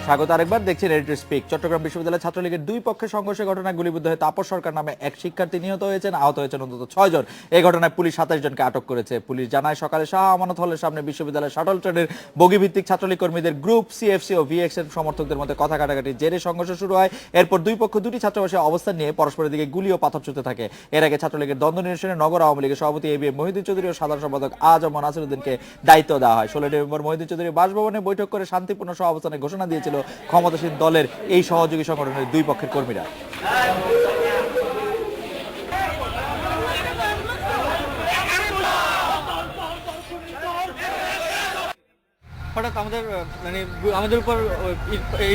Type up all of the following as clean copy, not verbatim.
স্বাগত আরেকবার দেখছেন এডিটর স্পিক। চট্টগ্রাম বিশ্ববিদ্যালয় ছাত্রলীগের দুই পক্ষের সংঘর্ষের ঘটনায় গুলিবিদ্ধ হয়ে তাপস সরকার নামে এক শিক্ষার্থী নিহত হয়েছেন, আহত হয়েছেন অন্তত 6 জন। এই ঘটনায় পুলিশ 27 জনকে আটক করেছে। পুলিশ জানায় সকালে শাহ আমানত হলের সামনে বিশ্ববিদ্যালয়ের শাটল ট্রেনের বগিভিত্তিক ছাত্রলীগ কর্মীদের গ্রুপ সিএফসি ও ভিএক্স এর সমর্থকদের মধ্যে কথা কাটাকাটির জেরে সংঘর্ষ শুরু হয়। এরপর দুই পক্ষ দুটি ছাত্রাবাসে অবস্থান নিয়ে পরস্পরের দিকে গুলি ও পাথর ছুঁতে থাকে। এর আগে ছাত্রলীগের দ্বন্দ্ব নিরসনে নগর আওয়ামী লীগের সভাপতি এবিএম মহিউদ্দিন চৌধুরী ও সাধারণ সম্পাদক আজম নাসিরউদ্দিনকে দায়িত্ব দেওয়া হয়। 16 ডিসেম্বর মহিউদ্দিন চৌধুরী বাসভবনে বৈঠক করে শান্তিপূর্ণ সহাবস্থানের ঘোষণা দিয়েছিল ক্ষমতাসীন দলের এই সহযোগী সংগঠনের দুই পক্ষের কর্মীরা। হঠাৎ আমাদের উপর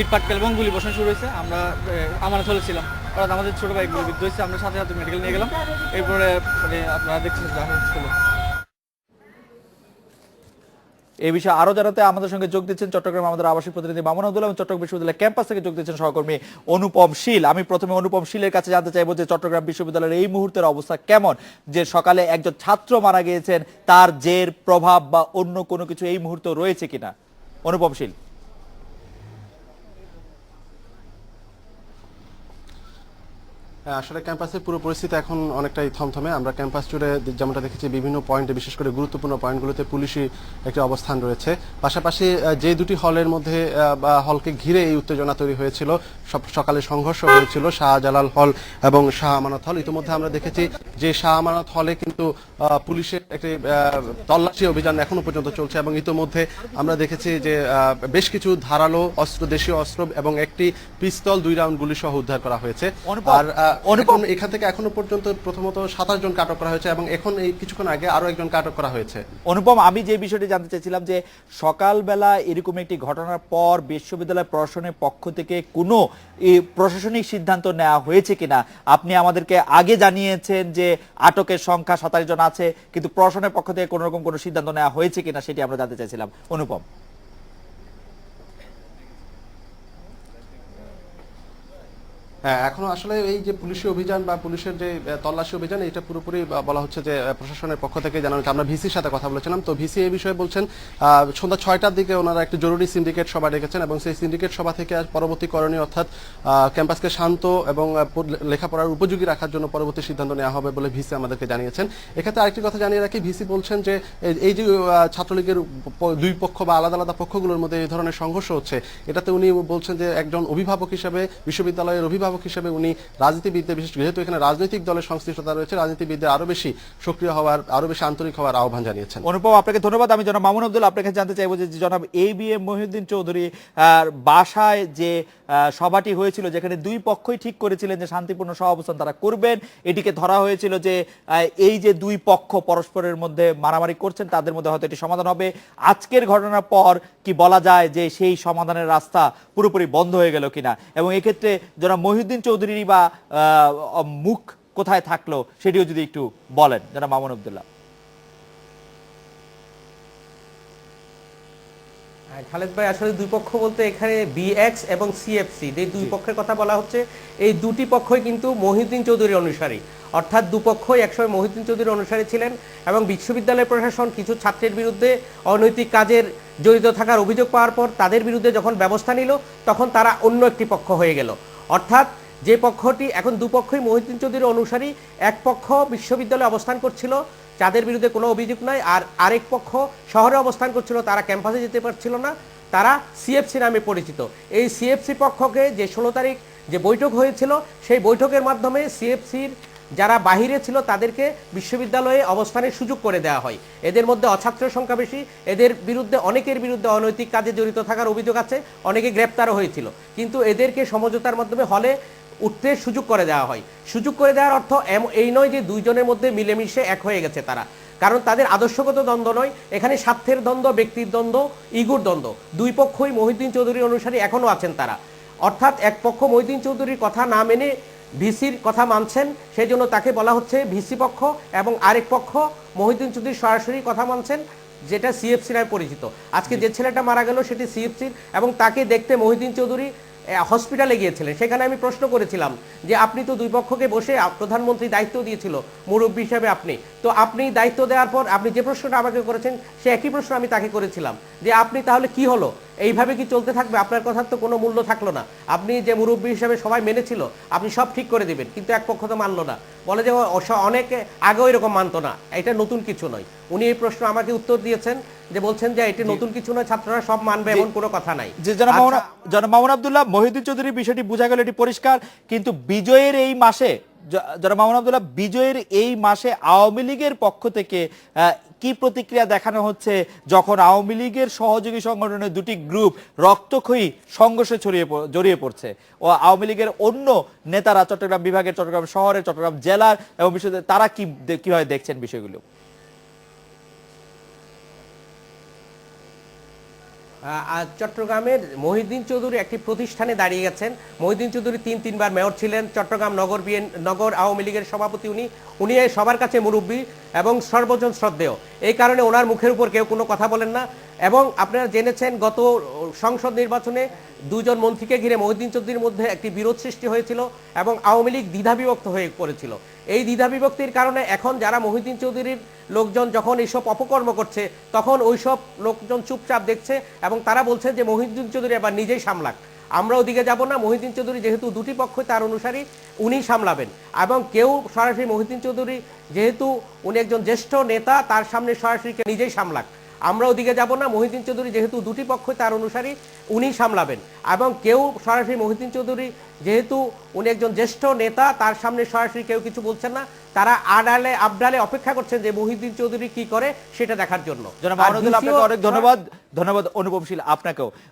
ইট পাটকেল এবং গুলি বসানো শুরু হয়েছে। আমরা আমানত হলে ছিলাম, হঠাৎ আমাদের ছোট ভাই গুলিবিদ্ধ হয়েছে। আমরা সাথে সাথে মেডিকেল নিয়ে গেলাম। এরপরে আপনারা দেখছেন এই বিষয়ে আরো জানাতে আমাদের সঙ্গে যোগ দিচ্ছেন চট্টগ্রাম আমাদের আবাসিক প্রতিনিধি মামুন আব্দুল্লাহ এবং চট্টগ্রাম বিশ্ববিদ্যালয় ক্যাম্পাস থেকে যোগ দিচ্ছেন সহকর্মী অনুপম শীল। আমি প্রথমে অনুপম শীলের কাছে জানতে চাইবো যে চট্টগ্রাম বিশ্ববিদ্যালয়ের এই মুহূর্তের অবস্থা কেমন, যে সকালে একজন ছাত্র মারা গিয়েছেন, তার জের প্রভাব বা অন্য কোনো কিছু এই মুহূর্তে রয়েছে কিনা? অনুপম শীল। আসলে ক্যাম্পাসের পুরো পরিস্থিতি এখন অনেকটাই থমথমে। আমরা ক্যাম্পাস জুড়ে যেমনটা দেখেছি বিভিন্ন পয়েন্টে, বিশেষ করে গুরুত্বপূর্ণ পয়েন্টগুলোতে পুলিশি একটি অবস্থান রয়েছে। পাশাপাশি যে দুটি হলের মধ্যে বা হলকে ঘিরে এই উত্তেজনা তৈরি হয়েছিল, সকালে সংঘর্ষ হয়েছিল শাহজালাল হল এবং শাহ আমানত হল। ইতিমধ্যে আমরা দেখেছি যে শাহ আমানত হলে কিন্তু পুলিশের একটি তল্লাশি অভিযান এখনো পর্যন্ত চলছে এবং ইতিমধ্যে আমরা দেখেছি যে বেশ কিছু ধারালো অস্ত্র, দেশীয় অস্ত্র এবং একটি পিস্তল, 2 রাউন্ড গুলি সহ উদ্ধার করা হয়েছে। আর অনুপম, এখান থেকে এখনো পর্যন্ত প্রথমত 27 জনকে আটক করা হয়েছে এবং এখন এই কিছুক্ষণ আগে আরো একজনকে আটক করা হয়েছে। অনুপম, আমি যে বিষয়টি জানতে চাইছিলাম যে সকালবেলা এরকম একটি ঘটনার পর বিশ্ববিদ্যালয় প্রশাসনের পক্ষ থেকে কোনো প্রশাসনিক সিদ্ধান্ত নেওয়া হয়েছে কিনা? আপনি আমাদেরকে আগে জানিয়েছেন যে আটকের সংখ্যা 27 জন আছে, কিন্তু প্রশাসনের পক্ষ থেকে কোনো রকম কোনো সিদ্ধান্ত নেওয়া হয়েছে কিনা সেটি আমরা জানতে চাইছিলাম। অনুপম। হ্যাঁ, এখনো আসলে এই যে পুলিশি অভিযান বা পুলিশের যে তল্লাশি অভিযান, এটা পুরোপুরি বলা হচ্ছে যে প্রশাসনের পক্ষ থেকে জানানো হচ্ছে। আমরা ভিসির সাথে কথা বলেছিলাম, তো ভিসি এই বিষয়ে বলছেন সন্ধ্যা 6টার দিকে ওনারা একটি জরুরি সিন্ডিকেট সভা ডেকেছেন এবং সেই সিন্ডিকেট সভা থেকে পরবর্তী করণীয় অর্থাৎ ক্যাম্পাসকে শান্ত এবং লেখাপড়ার উপযোগী রাখার জন্য পরবর্তী সিদ্ধান্ত নেওয়া হবে বলে ভিসি আমাদেরকে জানিয়েছেন। এক্ষেত্রে আরেকটি কথা জানিয়ে রাখি, ভিসি বলছেন যে এই যে ছাত্রলীগের দুই পক্ষ বা আলাদা আলাদা পক্ষগুলোর মধ্যে এই ধরনের সংঘর্ষ হচ্ছে, এটাতে উনি বলছেন যে একজন অভিভাবক হিসেবে, বিশ্ববিদ্যালয়ের অভিভাবক হিসেবে উনি রাজনীতিবিদদের, বিশেষ যেহেতু এখানে রাজনৈতিক দলের সংশ্লিষ্টতা রয়েছে, রাজনীতিবিদদের আরো বেশি সক্রিয় হওয়ার, আরো বেশি আন্তরিক হওয়ার আহ্বান জানিয়েছেন। অনুপম, আপনাকে ধন্যবাদ। আমি জনাব মামুন আব্দুল্লাহ আপনাকে জানতে চাইবো যে জনাব এবিএম মহিউদ্দিন চৌধুরী বাসায় যে সভাটি হয়েছিল, যেখানে দুই পক্ষই ঠিক করেছিলেন যে শান্তিপূর্ণ সহাবস্থান তারা করবেন, এটিকে ধরা হয়েছিল যে এই যে দুই পক্ষ পরস্পরের মধ্যে মারামারি করছেন, তাদের মধ্যে হয়তো এটি সমাধান হবে। আজকের ঘটনার পর কি বলা যায় যে সেই সমাধানের রাস্তা পুরোপুরি বন্ধ হয়ে গেল কিনা, এবং এক্ষেত্রে জনাব মহিউদ্দিন চৌধুরীর বা মুখ কোথায় থাকলো সেটিও যদি একটু বলেন জনাব মামুন আব্দুল্লাহ। খালেদ ভাই, আসলে দুই পক্ষ বলতে এখানে বিএক্স এবং সিএফসি যে দুই পক্ষের কথা বলা হচ্ছে, এই দুটি পক্ষই কিন্তু মহিউদ্দিন চৌধুরীর অনুসারী। অর্থাৎ দুপক্ষই একসময় মহিউদ্দিন চৌধুরীর অনুসারী ছিলেন এবং বিশ্ববিদ্যালয় প্রশাসন কিছু ছাত্রের বিরুদ্ধে অনৈতিক কাজের জড়িত থাকার অভিযোগ পাওয়ার পর তাদের বিরুদ্ধে যখন ব্যবস্থা নিল, তখন তারা অন্য একটি পক্ষ হয়ে গেল। অর্থাৎ যে পক্ষটি এখন দুপক্ষই মহিউদ্দিন চৌধুরীর অনুসারী, এক পক্ষ বিশ্ববিদ্যালয়ে অবস্থান করছিল, যাদের বিরুদ্ধে কোনো অভিযোগ নাই, আর আরেক পক্ষ শহরে অবস্থান করছিল, তারা ক্যাম্পাসে যেতে পারছিল না, তারা সিএফসি নামে পরিচিত। এই সিএফসি পক্ষকে যে 16 তারিখ যে বৈঠক হয়েছিল, সেই বৈঠকের মাধ্যমে সিএফসির যারা বাহিরে ছিল তাদেরকে বিশ্ববিদ্যালয়ে অবস্থানের সুযোগ করে দেওয়া হয়। এদের মধ্যে অছাত্র সংখ্যা বেশি, এদের বিরুদ্ধে অনেকের বিরুদ্ধে অনৈতিক কাজে জড়িত থাকার অভিযোগ আছে, অনেকে গ্রেপ্তারও হয়েছিল, কিন্তু এদেরকে সমঝোতার মাধ্যমে হলে উঠতে সুযোগ করে দেওয়া হয়। সুযোগ করে দেওয়ার অর্থ এই নয় যে দুইজনের মধ্যে মিলেমিশে এক হয়ে গেছে তারা, কারণ তাদের আদর্শগত দ্বন্দ্ব নয়, এখানে স্বার্থের দ্বন্দ্ব, ব্যক্তির দ্বন্দ্ব, ইগুর দ্বন্দ্ব। দুই পক্ষই মহিউদ্দিন চৌধুরীর অনুসারী এখনও আছেন তারা। অর্থাৎ এক পক্ষ মহিউদ্দিন চৌধুরীর কথা না মেনে ভিসির কথা মানছেন, সেই জন্য তাকে বলা হচ্ছে ভিসি পক্ষ, এবং আরেক পক্ষ মহিউদ্দিন চৌধুরীর সরাসরি কথা মানছেন, যেটা সিএফসি নামে পরিচিত। আজকে যে ছেলেটা মারা গেল সেটি সিএফসির, এবং তাকে দেখতে মহিউদ্দিন চৌধুরী হসপিটালে গিয়েছিলেন। সেখানে আমি প্রশ্ন করেছিলাম যে আপনি তো দুই পক্ষকে বসে প্রধানমন্ত্রী দায়িত্ব দিয়েছিল মুরব্বী হিসেবে, আপনি দায়িত্ব দেওয়ার পর আপনি যে প্রশ্নটা আমাকে করেছেন সে একই প্রশ্ন আমি তাকে করেছিলাম যে আপনি তাহলে কি হলো, এইভাবে কি চলতে থাকবে? আপনার কথার তো কোনো মূল্য থাকলো না। আপনি যে মুরব্বী হিসেবে সবাই মেনেছিল, আপনি সব ঠিক করে দিবেন, কিন্তু এক পক্ষ তো মানলো না, বলে যে অনেকে আগেও এরকম মানতো না, এটা নতুন কিছু নয়। উনি এই প্রশ্ন আমাকে উত্তর দিয়েছেন যে বলছেন যে এটি নতুন কিছু নয়, ছাত্ররা সব মানবে এমন কোনো কথা নাই। যে জনাব আচ্ছা, মামুন আব্দুল্লাহ, মহিউদ্দিন চৌধুরীর বিষয়টি বোঝা গেল, এটি পরিষ্কার। কিন্তু বিজয়ের এই মাসে জনাব মামুন আব্দুল্লাহ, বিজয়ের এই মাসে আওয়ামী লীগের পক্ষ থেকে কি প্রতিক্রিয়া দেখানো হচ্ছে যখন আওয়ামী লীগের সহযোগী সংগঠনের দুটি গ্রুপ রক্তক্ষয়ী সংঘর্ষে জড়িয়ে পড়ছে, ও আওয়ামী লীগের অন্য নেতারা চট্টগ্রাম বিভাগের, চট্টগ্রাম শহরের, চট্টগ্রাম জেলার এবং তারা কিভাবে দেখছেন বিষয়গুলো? চট্টগ্রামের মহিউদ্দিন চৌধুরী একটি প্রতিষ্ঠানে দাঁড়িয়ে গেছেন। মহিউদ্দিন চৌধুরী তিনবার মেয়র ছিলেন, চট্টগ্রাম নগর আওয়ামী লীগের সভাপতি। উনি সবার কাছে মুরব্বী এবং সর্বজন শ্রদ্ধেয়। এই কারণে ওনার মুখের উপর কেউ কোনো কথা বলেন না। এবং আপনারা জেনেছেন গত সংসদ নির্বাচনে দুজন মন্ত্রীকে ঘিরে মহিউদ্দিন চৌধুরীর মধ্যে একটি বিরোধ সৃষ্টি হয়েছিল এবং আওয়ামী লীগ দ্বিধাবিভক্ত হয়ে পড়েছিল। এই দ্বিধাবিভক্তির কারণে এখন যারা মহিউদ্দিন চৌধুরীর লোকজন যখন এইসব অপকর্ম করছে, তখন ওইসব লোকজন চুপচাপ দেখছে এবং তারা বলছে যে মহিউদ্দিন চৌধুরী এবার নিজেই সামলাক, আমরা ওদিকে যাব না। মহিউদ্দিন চৌধুরী যেহেতু দুটি পক্ষ তার অনুসারী, উনি সামলাবেন। এবং কেউ সরাসরি মহিউদ্দিন চৌধুরী যেহেতু উনি একজন জ্যেষ্ঠ নেতা, তার সামনে সরাসরি নিজেই সামলাক, আমরা ওদিকে যাব না। মহিউদ্দিন চৌধুরী যেহেতু দুটি পক্ষ তার অনুসারী, উনি সামলাবেন। এবং কেউ সরাসরি মহিউদ্দিন চৌধুরী যেহেতু উনি একজন জ্যেষ্ঠ নেতা, তার সামনে সরাসরি কেউ কিছু বলছেন না, তারা আড়ালে আবডালে অপেক্ষা করছেন যে মহিউদ্দিন চৌধুরী কি করে সেটা দেখার জন্য। জনাব মামুন আব্দুল্লাহ, আপনাকে অনেক ধন্যবাদ। অনুপমশীল আপনাকেও।